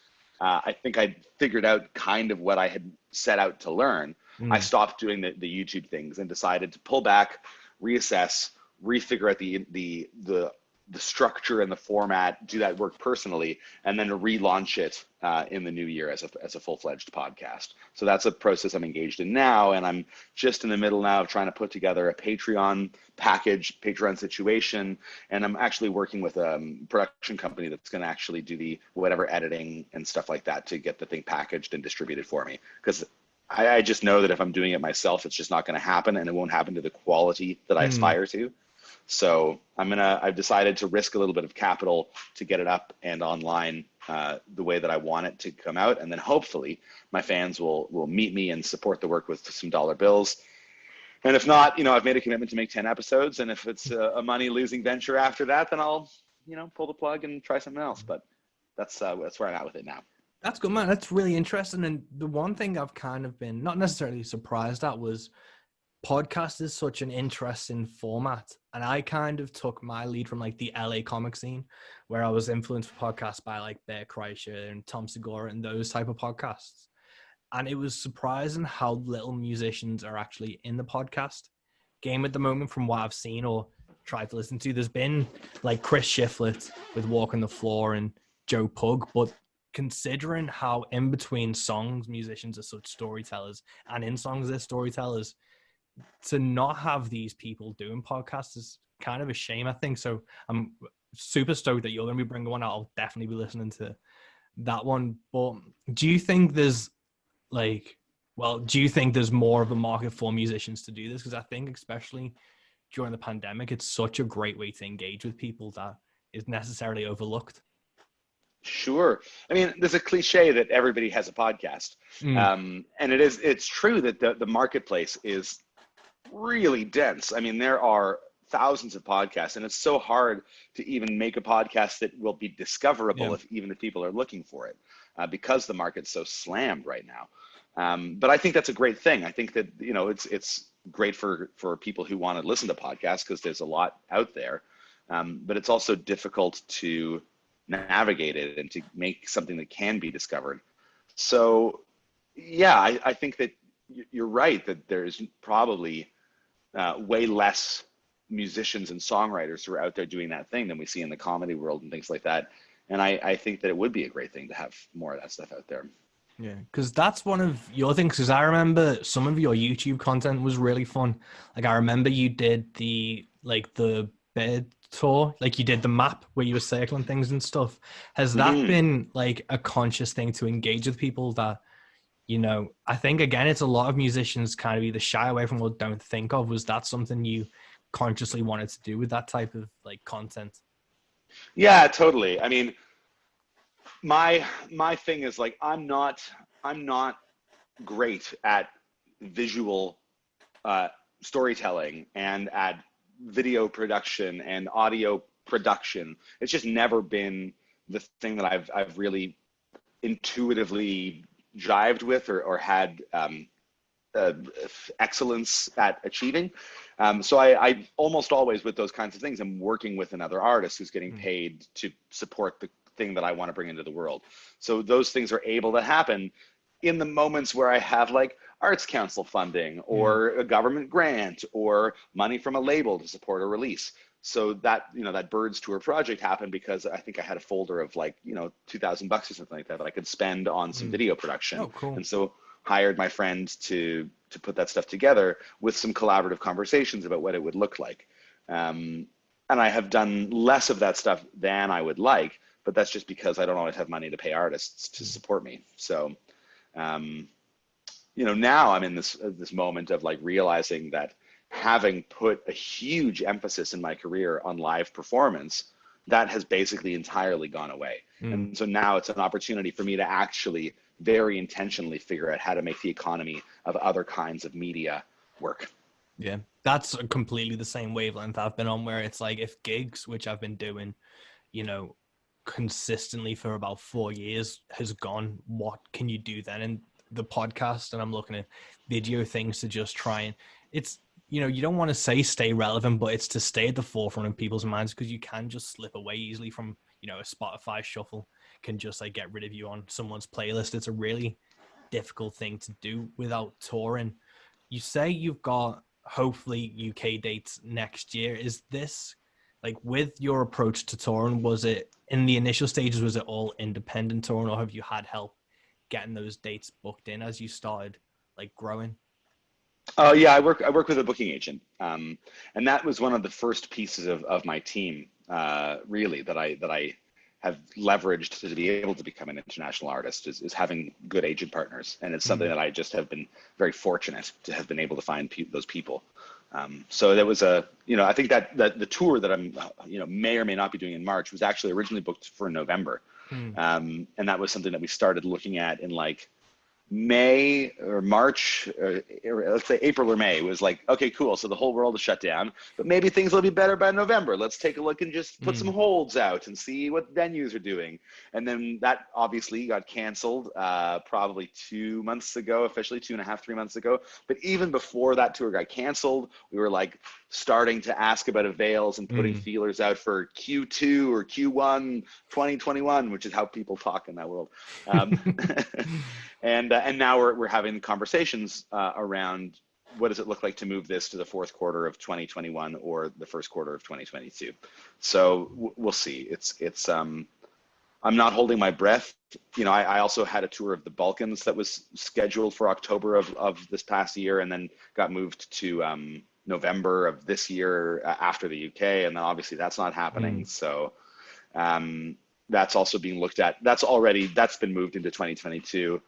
I think I figured out kind of what I had set out to learn. I stopped doing the YouTube things and decided to pull back, reassess, refigure out the structure and the format, do that work personally, and then relaunch it in the new year as a full-fledged podcast. So that's a process I'm engaged in now, and I'm just in the middle now of trying to put together a Patreon package, Patreon situation, and I'm actually working with a production company that's going to actually do the whatever editing and stuff like that to get the thing packaged and distributed for me, because I just know that if I'm doing it myself, it's just not going to happen, and it won't happen to the quality that I aspire to. So I've decided to risk a little bit of capital to get it up and online the way that I want it to come out. And then hopefully my fans will meet me and support the work with some dollar bills. And if not, I've made a commitment to make 10 episodes. And if it's a money losing venture after that, then I'll, pull the plug and try something else. But that's where I'm at with it now. That's good, man. That's really interesting. And the one thing I've kind of been not necessarily surprised at was podcast is such an interesting format. And I kind of took my lead from like the LA comic scene, where I was influenced for podcasts by like Bear Kreischer and Tom Segura and those type of podcasts. And it was surprising how little musicians are actually in the podcast game at the moment from what I've seen or tried to listen to. There's been like Chris Shiflett with Walking the Floor and Joe Pug, but considering how in between songs musicians are such storytellers and in songs they're storytellers, to not have these people doing podcasts is kind of a shame, I think. So I'm super stoked that you're going to be bringing one out. I'll definitely be listening to that one. But do you think there's more of a market for musicians to do this? Because I think especially during the pandemic, it's such a great way to engage with people that is necessarily overlooked. Sure. I mean, there's a cliche that everybody has a podcast. And it's true that the marketplace is really dense. I mean, there are thousands of podcasts, and it's so hard to even make a podcast that will be discoverable if people are looking for it, because the market's so slammed right now. But I think that's a great thing. I think that, it's great for people who want to listen to podcasts because there's a lot out there. But it's also difficult to navigate it and to make something that can be discovered. So, yeah, I think that you're right that there's probably way less musicians and songwriters who are out there doing that thing than we see in the comedy world and things like that. And I think that it would be a great thing to have more of that stuff out there. Yeah, because that's one of your things. Because I remember some of your YouTube content was really fun. Like I remember you did the bed tour, like you did the map where you were circling things and stuff. Has that been like a conscious thing to engage with people that, I think again, it's a lot of musicians kind of either shy away from or don't think of. Was that something you consciously wanted to do with that type of like content? Yeah, totally. I mean, my thing is like, I'm not great at visual storytelling and at video production and audio production. It's just never been the thing that I've really intuitively jived with or had excellence at achieving. So I almost always with those kinds of things, I'm working with another artist who's getting paid to support the thing that I want to bring into the world. So those things are able to happen in the moments where I have like Arts Council funding or a government grant or money from a label to support a release. So that, that Birds Tour project happened because I think I had a folder of like, $2,000 or something like that I could spend on some video production. Oh, cool. And so hired my friend to put that stuff together with some collaborative conversations about what it would look like. And I have done less of that stuff than I would like, but that's just because I don't always have money to pay artists to support me. So, now I'm in this moment of like realizing that having put a huge emphasis in my career on live performance, that has basically entirely gone away. And so now it's an opportunity for me to actually very intentionally figure out how to make the economy of other kinds of media work. Yeah, that's completely the same wavelength I've been on, where it's like if gigs, which I've been doing, consistently for about 4 years has gone, what can you do then? And the podcast, and I'm looking at video things to just try and it's, you don't want to say stay relevant, but it's to stay at the forefront of people's minds because you can just slip away easily from, a Spotify shuffle can just like get rid of you on someone's playlist. It's a really difficult thing to do without touring. You say you've got hopefully UK dates next year. Is this like with your approach to touring, was it in the initial stages, was it all independent touring or have you had help getting those dates booked in as you started like growing? Oh yeah, I work with a booking agent. And that was one of the first pieces of my team, really, that I have leveraged to be able to become an international artist is having good agent partners. And it's something that I just have been very fortunate to have been able to find those people. So that was I think that the tour that I'm, may or may not be doing in March was actually originally booked for November. And that was something that we started looking at in like May or March, or let's say April or May. It was like, okay, cool. So the whole world is shut down, but maybe things will be better by November. Let's take a look and just put some holds out and see what venues are doing. And then that obviously got canceled probably 2 months ago, officially 2.5, 3 months ago. But even before that tour got canceled, we were like starting to ask about avails and putting feelers out for Q2 or Q1 2021, which is how people talk in that world. And now we're having conversations around what does it look like to move this to the fourth quarter of 2021 or the first quarter of 2022. So we'll see. It's I'm not holding my breath. I also had a tour of the Balkans that was scheduled for October of this past year, and then got moved to November of this year after the UK, and then obviously that's not happening. So that's also being looked at. That's been moved into 2022.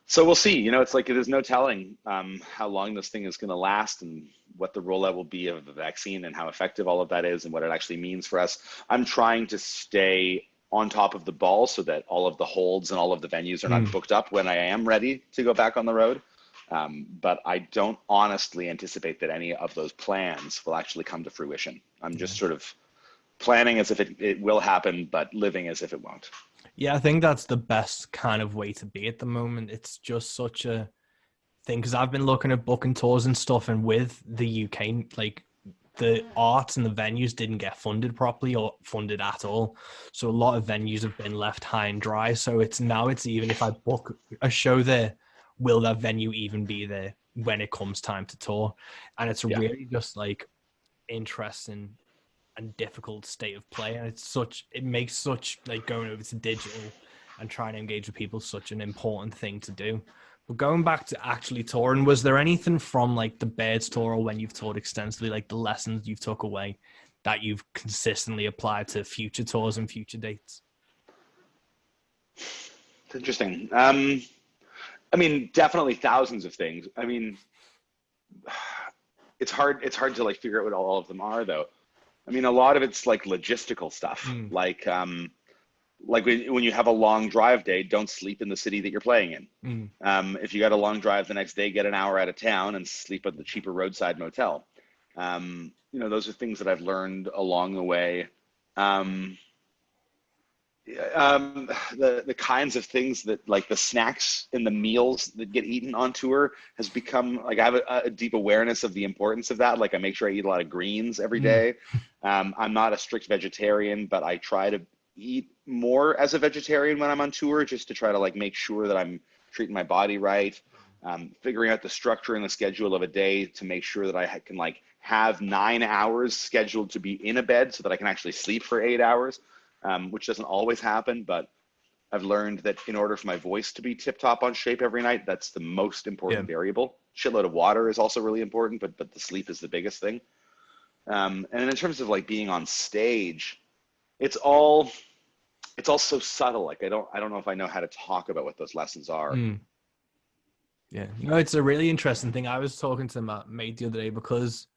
So we'll see. It's like there's no telling how long this thing is going to last and what the rollout will be of the vaccine and how effective all of that is and what it actually means for us. I'm trying to stay on top of the ball so that all of the holds and all of the venues are not booked up when I am ready to go back on the road. But I don't honestly anticipate that any of those plans will actually come to fruition. I'm just sort of planning as if it will happen, but living as if it won't. Yeah, I think that's the best kind of way to be at the moment. It's just such a thing, because I've been looking at booking tours and stuff, and with the UK, like the arts and the venues didn't get funded properly or funded at all. So a lot of venues have been left high and dry. So it's even if I book a show there, will that venue even be there when it comes time to tour? And it's really just like interesting and difficult state of play, and it makes such like going over to digital and trying to engage with people such an important thing to do. But going back to actually touring, was there anything from like the Birds tour or when you've toured extensively, like the lessons you've took away that you've consistently applied to future tours and future dates? It's interesting. Definitely thousands of things. It's hard to like figure out what all of them are though. A lot of it's like logistical stuff, like when you have a long drive day, don't sleep in the city that you're playing in. If you got a long drive the next day, get an hour out of town and sleep at the cheaper roadside motel. Those are things that I've learned along the way. The kinds of things that like the snacks and the meals that get eaten on tour has become like I have a deep awareness of the importance of that. Like I make sure I eat a lot of greens every day. I'm not a strict vegetarian, but I try to eat more as a vegetarian when I'm on tour, just to try to like make sure that I'm treating my body right. Figuring out the structure and the schedule of a day to make sure that I can like have 9 hours scheduled to be in a bed so that I can actually sleep for 8 hours. Which doesn't always happen, but I've learned that in order for my voice to be tip-top on shape every night, that's the most important variable. Shitload of water is also really important, but the sleep is the biggest thing. And in terms of like being on stage, it's all so subtle. Like I don't know if I know how to talk about what those lessons are. Yeah, no, it's a really interesting thing. I was talking to my mate the other day because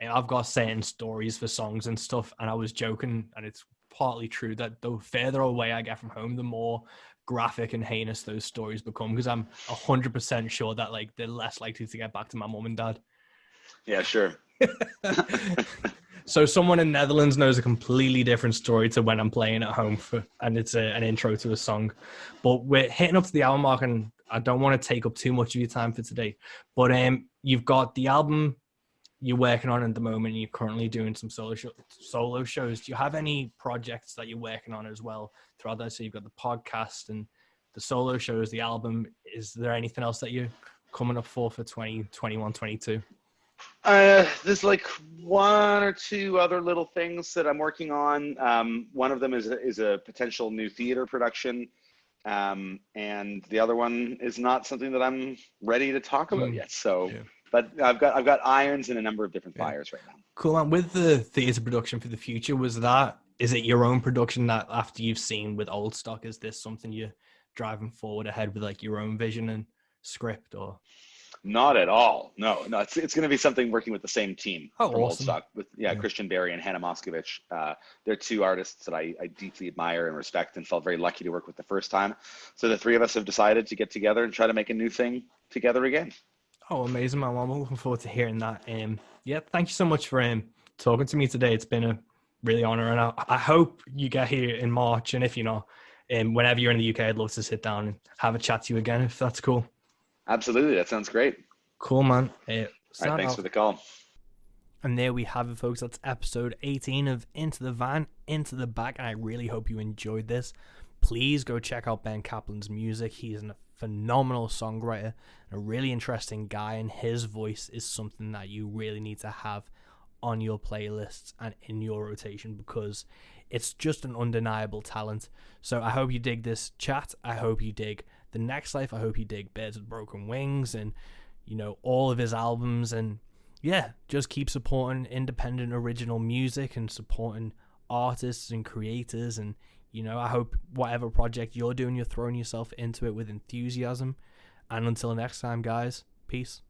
I've got certain stories for songs and stuff, and I was joking, and it's partly true that the further away I get from home, the more graphic and heinous those stories become, because I'm 100% sure that like they're less likely to get back to my mom and dad. Yeah, sure. So someone in Netherlands knows a completely different story to when I'm playing at home and it's an intro to a song. But we're hitting up to the hour mark, and I don't want to take up too much of your time for today. But you've got the album you're working on at the moment. You're currently doing some solo shows. Do you have any projects that you're working on as well throughout that? So you've got the podcast and the solo shows, the album. Is there anything else that you're coming up for 2021, 22? There's like one or two other little things that I'm working on. One of them is a potential new theater production. And the other one is not something that I'm ready to talk about yet. So, but I've got irons in a number of different fires right now. Cool. And with the theater production for the future, is it your own production that after you've seen with Old Stock, is this something you're driving forward ahead with like your own vision and script or? Not at all. No, it's going to be something working with the same team Oh, from Old awesome. Stock with Christian Berry and Hannah Moscovich. They're two artists that I deeply admire and respect, and felt very lucky to work with the first time. So the three of us have decided to get together and try to make a new thing together again. Oh, amazing, man. Well, I'm looking forward to hearing that. Yeah, thank you so much for talking to me today. It's been a really honor, and I hope you get here in March. And if you're not, whenever you're in the UK, I'd love to sit down and have a chat to you again, if that's cool. Absolutely, that sounds great. Cool, man. All right, thanks for the call. And there we have it, folks. That's episode 18 of Into the Van, Into the Back. And I really hope you enjoyed this. Please go check out Ben Caplan's music. He's a phenomenal songwriter, a really interesting guy, and his voice is something that you really need to have on your playlists and in your rotation, because it's just an undeniable talent. So I hope you dig this chat. I hope you dig The Next Life. I hope you dig Birds with Broken Wings and, all of his albums. And yeah, just keep supporting independent original music and supporting artists and creators. And I hope whatever project you're doing, you're throwing yourself into it with enthusiasm. And until next time, guys, peace.